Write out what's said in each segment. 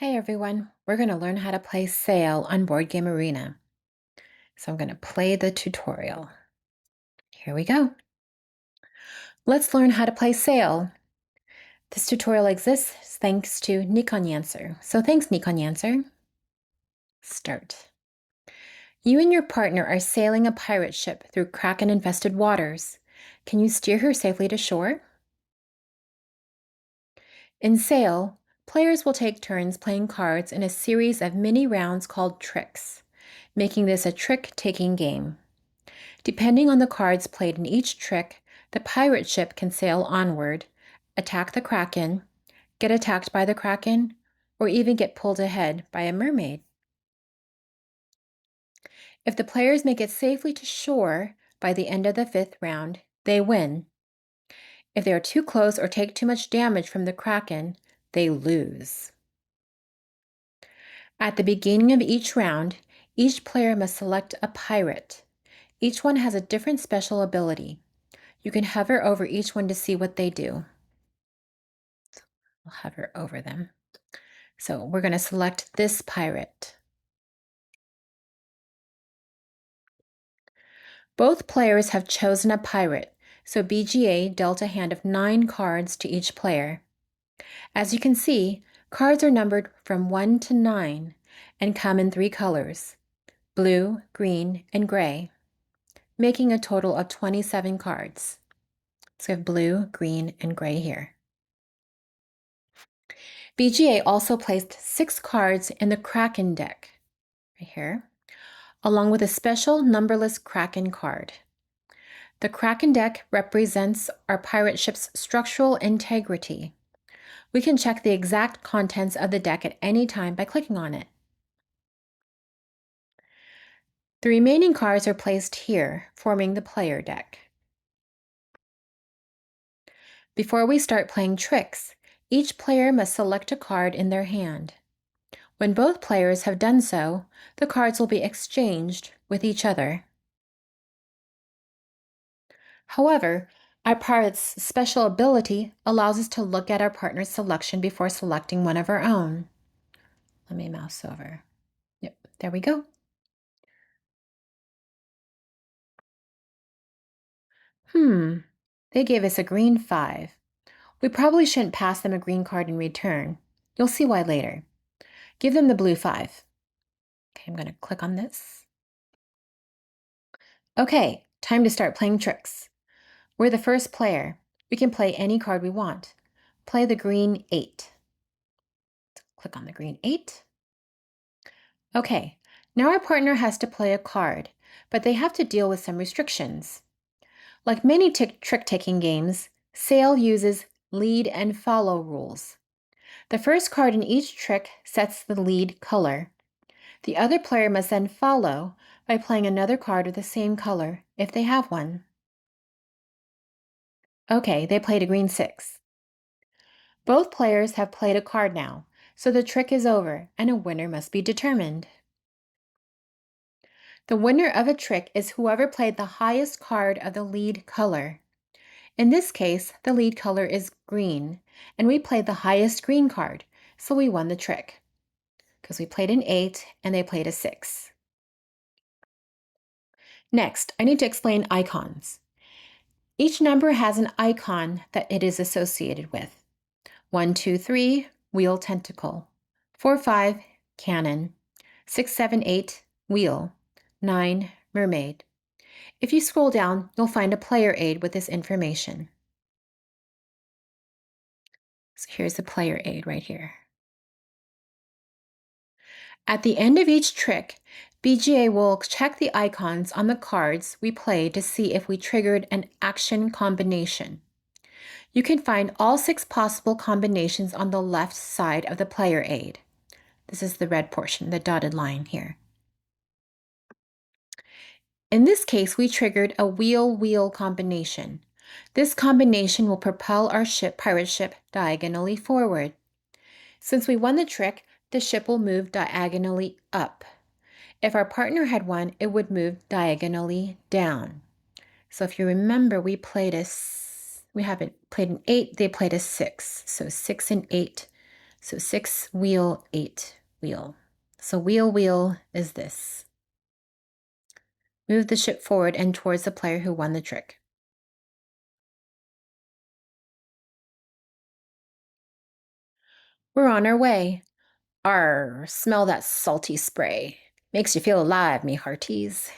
Hey everyone, we're going to learn how to play Sail on Board Game Arena. So I'm going to play the tutorial. Here we go. Let's learn how to play Sail. This tutorial exists thanks to Nikon Yancer. So thanks, Nikon Yancer. Start. You and your partner are sailing a pirate ship through Kraken-infested waters. Can you steer her safely to shore? In Sail, players will take turns playing cards in a series of mini rounds called tricks, making this a trick-taking game. Depending on the cards played in each trick, the pirate ship can sail onward, attack the Kraken, get attacked by the Kraken, or even get pulled ahead by a mermaid. If the players make it safely to shore by the end of the fifth round, they win. If they are too close or take too much damage from the Kraken, they lose. At the beginning of each round, each player must select a pirate. Each one has a different special ability. You can hover over each one to see what they do. I'll hover over them. So we're going to select this pirate. Both players have chosen a pirate, so BGA dealt a hand of 9 cards to each player. As you can see, cards are numbered from 1 to 9 and come in 3 colors, blue, green, and gray, making a total of 27 cards. So we have blue, green, and gray here. BGA also placed 6 cards in the Kraken deck, right here, along with a special numberless Kraken card. The Kraken deck represents our pirate ship's structural integrity. We can check the exact contents of the deck at any time by clicking on it. The remaining cards are placed here, forming the player deck. Before we start playing tricks, each player must select a card in their hand. When both players have done so, the cards will be exchanged with each other. However, our pirate's special ability allows us to look at our partner's selection before selecting one of our own. Let me mouse over. Yep, there we go. They gave us a green 5. We probably shouldn't pass them a green card in return. You'll see why later. Give them the blue 5. Okay, I'm going to click on this. Okay, time to start playing tricks. We're the first player. We can play any card we want. Play the green 8. Click on the green 8. Okay, now our partner has to play a card, but they have to deal with some restrictions. Like many trick-taking games, Sail uses lead and follow rules. The first card in each trick sets the lead color. The other player must then follow by playing another card of the same color, if they have one. Okay, they played a green 6. Both players have played a card now, so the trick is over and a winner must be determined. The winner of a trick is whoever played the highest card of the lead color. In this case, the lead color is green, and we played the highest green card, so we won the trick, because we played an 8 and they played a 6. Next, I need to explain icons. Each number has an icon that it is associated with. 1, 2, 3, wheel tentacle. 4, 5, cannon. 6, 7, 8, wheel. 9, mermaid. If you scroll down, you'll find a player aid with this information. So here's the player aid right here. At the end of each trick, BGA will check the icons on the cards we played to see if we triggered an action combination. You can find all 6 possible combinations on the left side of the player aid. This is the red portion, the dotted line here. In this case, we triggered a wheel-wheel combination. This combination will propel our pirate ship diagonally forward. Since we won the trick, the ship will move diagonally up. If our partner had won, it would move diagonally down. So if you remember, we haven't played an 8, they played a 6. So 6 and 8, So 6 wheel, 8 wheel. So wheel is this. Move the ship forward and towards the player who won the trick. We're on our way. Arr, smell that salty spray. Makes you feel alive, me hearties.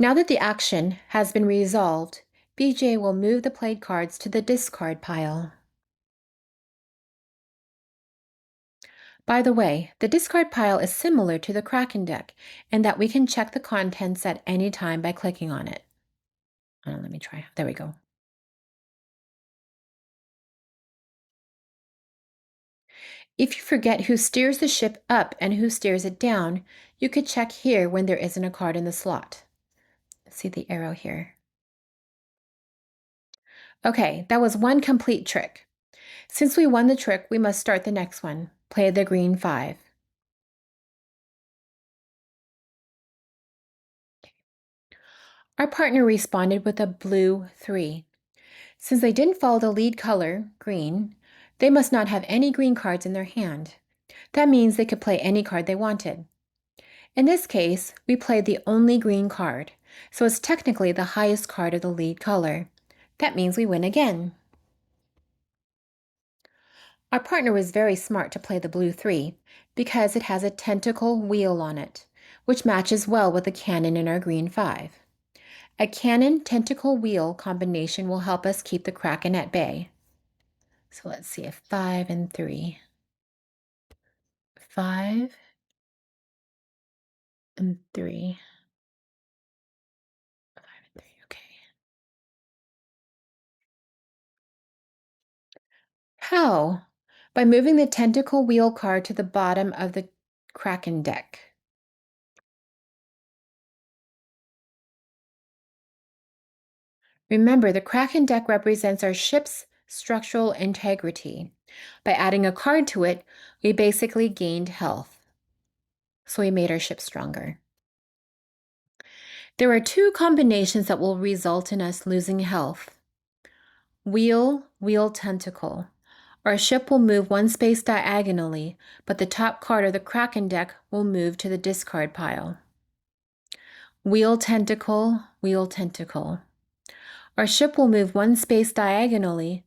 Now that the action has been resolved, BJ will move the played cards to the discard pile. By the way, the discard pile is similar to the Kraken deck in that we can check the contents at any time by clicking on it. Let me try. There we go. If you forget who steers the ship up and who steers it down, you could check here when there isn't a card in the slot. See the arrow here. Okay, that was one complete trick. Since we won the trick, we must start the next one. Play the green 5. Our partner responded with a blue 3. Since they didn't follow the lead color, green, they must not have any green cards in their hand. That means they could play any card they wanted. In this case, we played the only green card, so it's technically the highest card of the lead color. That means we win again. Our partner was very smart to play the blue 3 because it has a tentacle wheel on it, which matches well with the cannon in our green 5. A cannon tentacle wheel combination will help us keep the Kraken at bay. So let's see, a 5 and 3. 5 and 3. 5 and 3, okay. How? By moving the tentacle wheel card to the bottom of the Kraken deck. Remember, the Kraken deck represents our ship's structural integrity. By adding a card to it, we basically gained health. So we made our ship stronger. There are 2 combinations that will result in us losing health. Wheel, wheel, tentacle. Our ship will move 1 space diagonally, but the top card of the Kraken deck will move to the discard pile. Wheel, tentacle, wheel, tentacle. Our ship will move 1 space diagonally,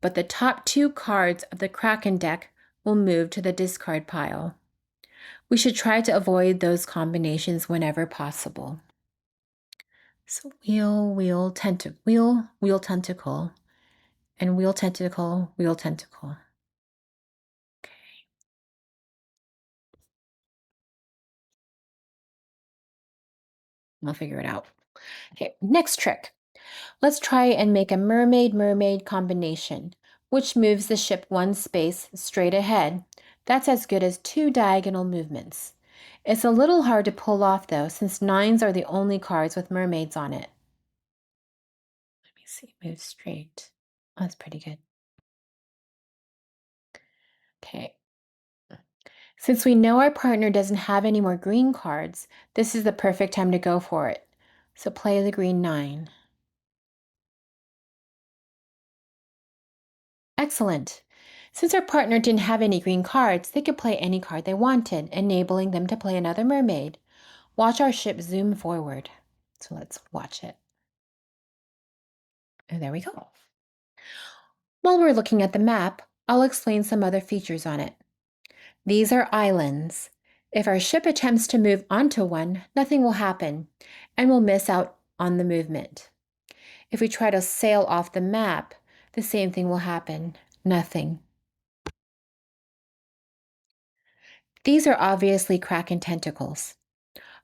but the top 2 cards of the Kraken deck will move to the discard pile. We should try to avoid those combinations whenever possible. So wheel, wheel, tentacle, wheel, wheel, tentacle, and wheel, tentacle, wheel, tentacle. Okay. We'll figure it out. Okay, next trick. Let's try and make a mermaid-mermaid combination, which moves the ship 1 space straight ahead. That's as good as 2 diagonal movements. It's a little hard to pull off though, since 9s are the only cards with mermaids on it. Let me see, move straight. Oh, that's pretty good. Okay. Since we know our partner doesn't have any more green cards, this is the perfect time to go for it. So play the green 9. Excellent. Since our partner didn't have any green cards, they could play any card they wanted, enabling them to play another mermaid. Watch our ship zoom forward. So let's watch it. And there we go. While we're looking at the map, I'll explain some other features on it. These are islands. If our ship attempts to move onto one, nothing will happen, and we'll miss out on the movement. If we try to sail off the map, the same thing will happen. Nothing. These are obviously Kraken tentacles.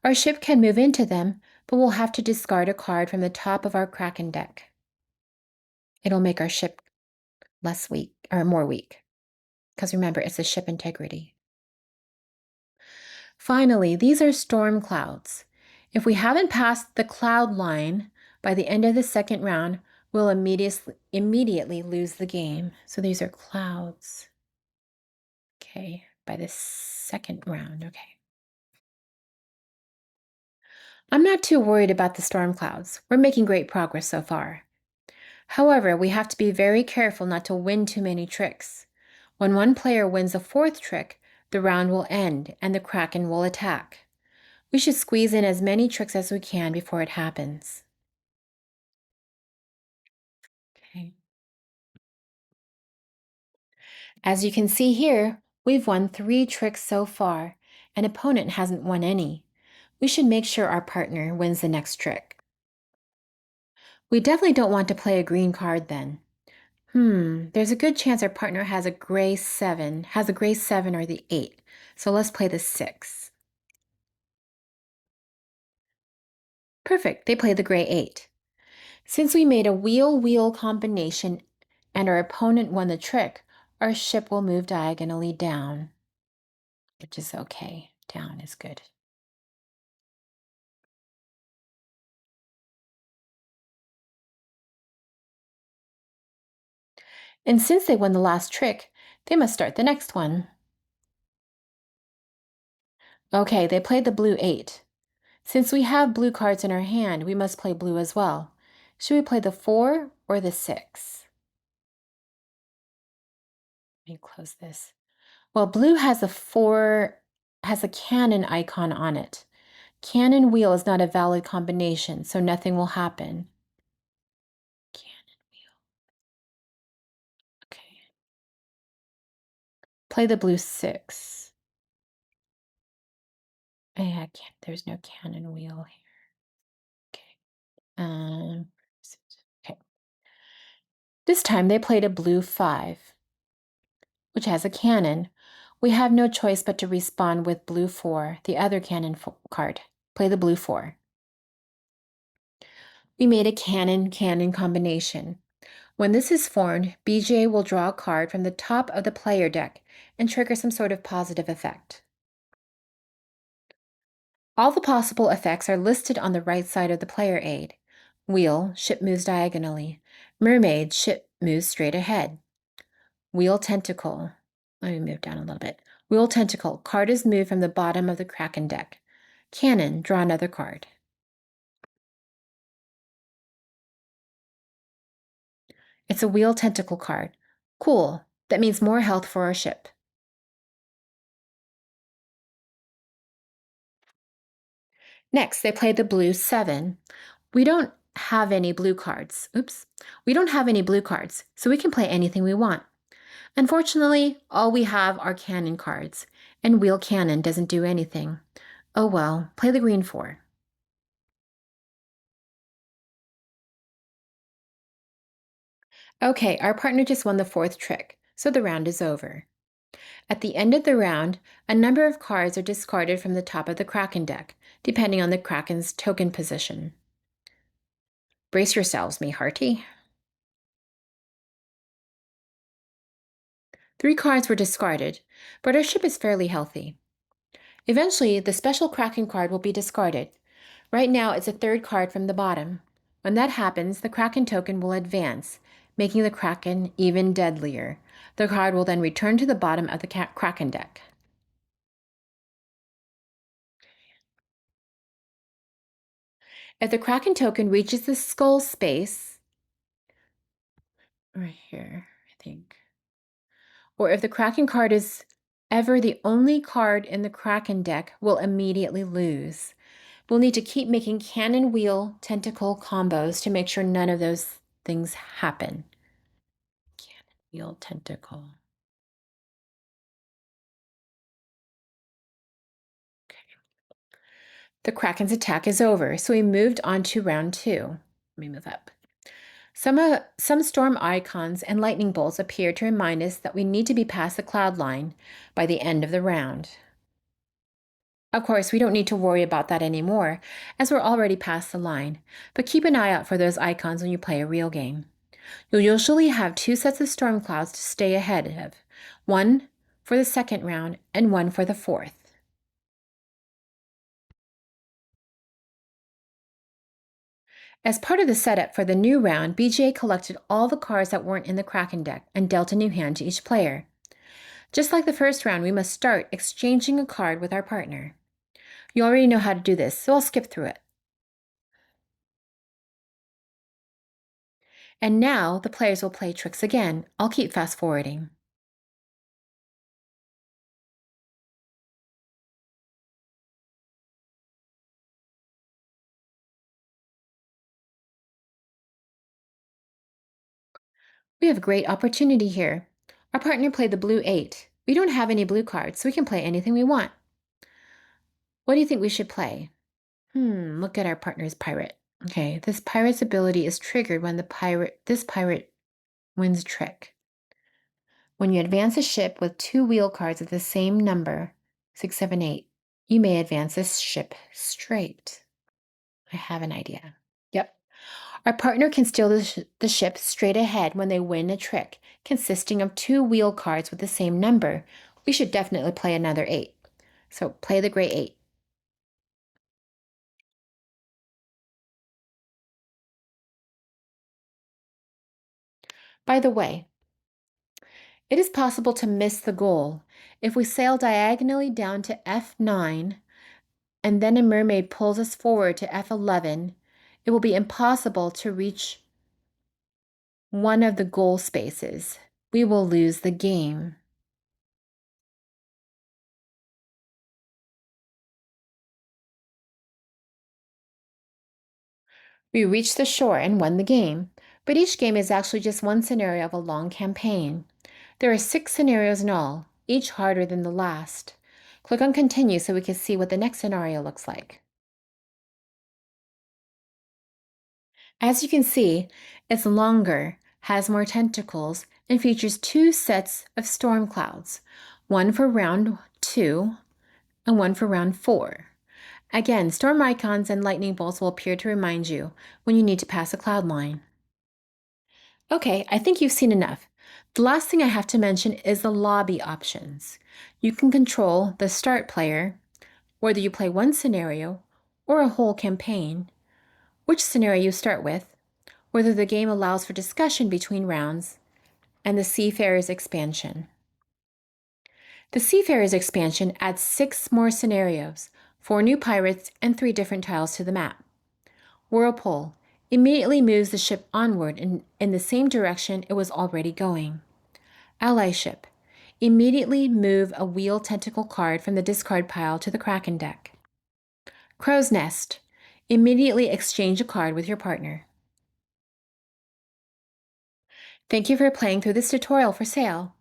Our ship can move into them, but we'll have to discard a card from the top of our Kraken deck. It'll make our ship less weak, or more weak, because remember, it's a ship integrity. Finally, these are storm clouds. If we haven't passed the cloud line by the end of the second round, we'll immediately lose the game. So these are clouds. Okay, by the second round, okay. I'm not too worried about the storm clouds. We're making great progress so far. However, we have to be very careful not to win too many tricks. When one player wins a fourth trick, the round will end and the Kraken will attack. We should squeeze in as many tricks as we can before it happens. Okay. As you can see here, we've won 3 tricks so far, and opponent hasn't won any. We should make sure our partner wins the next trick. We definitely don't want to play a green card then. There's a good chance our partner has a gray 7 or the 8, so let's play the 6. Perfect, they play the gray 8. Since we made a wheel-wheel combination and our opponent won the trick, our ship will move diagonally down, which is okay. Down is good. And since they won the last trick, they must start the next one. Okay, they played the blue 8. Since we have blue cards in our hand, we must play blue as well. Should we play the 4 or the 6? Let me close this. Well, blue has a cannon icon on it. Cannon wheel is not a valid combination, so nothing will happen. Cannon wheel. Okay. Play the blue 6. Yeah, there's no cannon wheel here. Okay. Okay. This time they played a blue 5, which has a cannon. We have no choice but to respond with blue 4, the other cannon card. Play the blue 4. We made a cannon-cannon combination. When this is formed, BJ will draw a card from the top of the player deck and trigger some sort of positive effect. All the possible effects are listed on the right side of the player aid. Wheel, ship moves diagonally. Mermaid, ship moves straight ahead. Wheel tentacle. Let me move down a little bit. Wheel tentacle. Card is moved from the bottom of the Kraken deck. Cannon. Draw another card. It's a wheel tentacle card. Cool. That means more health for our ship. Next, they play the blue 7. We don't have any blue cards. We don't have any blue cards, so we can play anything we want. Unfortunately, all we have are cannon cards, and wheel cannon doesn't do anything. Oh well, play the green 4. Okay, our partner just won the 4th trick, so the round is over. At the end of the round, a number of cards are discarded from the top of the Kraken deck, depending on the Kraken's token position. Brace yourselves, me hearty. 3 cards were discarded, but our ship is fairly healthy. Eventually, the special Kraken card will be discarded. Right now, it's a 3rd card from the bottom. When that happens, the Kraken token will advance, making the Kraken even deadlier. The card will then return to the bottom of the Kraken deck. If the Kraken token reaches the skull space, right here, I think, or if the Kraken card is ever the only card in the Kraken deck, we'll immediately lose. We'll need to keep making cannon wheel tentacle combos to make sure none of those things happen. Cannon wheel tentacle. Okay. The Kraken's attack is over, so we moved on to round 2. Let me move up. Some storm icons and lightning bolts appear to remind us that we need to be past the cloud line by the end of the round. Of course, we don't need to worry about that anymore, as we're already past the line, but keep an eye out for those icons when you play a real game. You'll usually have 2 sets of storm clouds to stay ahead of, one for the 2nd round and one for the 4th. As part of the setup for the new round, BJ collected all the cards that weren't in the Kraken deck and dealt a new hand to each player. Just like the first round, we must start exchanging a card with our partner. You already know how to do this, so I'll skip through it. And now the players will play tricks again. I'll keep fast forwarding. We have a great opportunity here. Our partner played the blue 8. We don't have any blue cards, so we can play anything we want. What do you think we should play? Look at our partner's pirate. Okay, this pirate's ability is triggered when this pirate wins a trick. When you advance a ship with 2 wheel cards of the same number, 6, 7, 8, you may advance this ship straight. I have an idea. Yep. Our partner can steal the ship straight ahead when they win a trick consisting of 2 wheel cards with the same number. We should definitely play another 8. So play the gray 8. By the way, it is possible to miss the goal. If we sail diagonally down to F9 and then a mermaid pulls us forward to F11, it will be impossible to reach one of the goal spaces. We will lose the game. We reached the shore and won the game, but each game is actually just one scenario of a long campaign. There are 6 scenarios in all, each harder than the last. Click on Continue so we can see what the next scenario looks like. As you can see, it's longer, has more tentacles, and features 2 sets of storm clouds, one for round 2 and one for round 4. Again, storm icons and lightning bolts will appear to remind you when you need to pass a cloud line. Okay, I think you've seen enough. The last thing I have to mention is the lobby options. You can control the start player, whether you play one scenario or a whole campaign, which scenario you start with, whether the game allows for discussion between rounds, and the Seafarers expansion. The Seafarers expansion adds 6 more scenarios, 4 new pirates, and 3 different tiles to the map. Whirlpool immediately moves the ship onward in the same direction it was already going. Allyship immediately move a wheel tentacle card from the discard pile to the Kraken deck. Crow's Nest immediately exchange a card with your partner. Thank you for playing through this tutorial for Sail.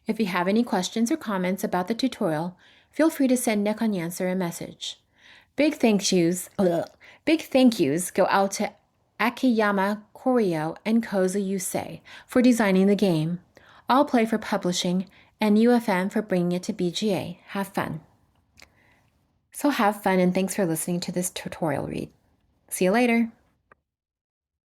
If you have any questions or comments about the tutorial, feel free to send Nick on Answer a message. Big thank yous go out to Akiyama Koryo and Koza Yusei for designing the game, All Play for publishing, and UFM for bringing it to BGA. Have fun. So have fun, and thanks for listening to this tutorial read. See you later.